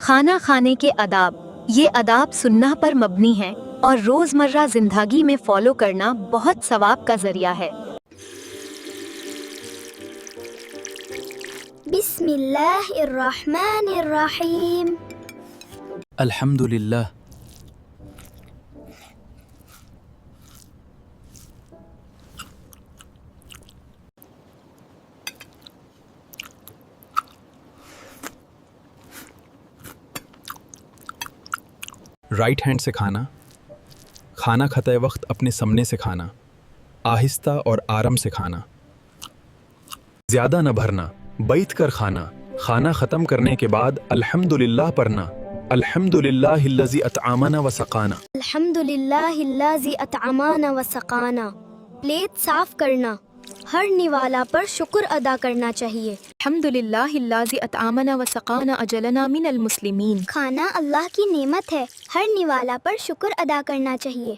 खाना खाने के अदाब। ये अदाब सुन्नह पर मबनी हैं और रोज़मर्रा ज़िंदगी में फॉलो करना बहुत सवाब का ज़रिया है। बिस्मिल्लाहिर्रहमानिर्रहीम। अल्हम्दुलिल्लाह। राइट हैंड से खाना, खाना खाते वक्त अपने सामने से खाना, आहिस्ता और आराम से खाना, ज़्यादा न भरना, बैठ कर खाना, खाना ख़त्म करने के बाद अल्हम्दुलिल्लाह पढ़ना, अल्हम्दुलिल्लाहिल्लज़ी अतआमना व सक़ाना। अल्हम्दुलिल्लाहिल्लज़ी अतअमाना व सक़ाना। प्लेट साफ करना, हर निवाला पर शुक्र अदा करना चाहिए। अल्हम्दुलिल्लाहिल्लज़ी अतआमना व सक़ाना अजलना मिनल मुस्लिमीन। खाना अल्लाह की नेमत है, हर निवाला पर शुक्र अदा करना चाहिए।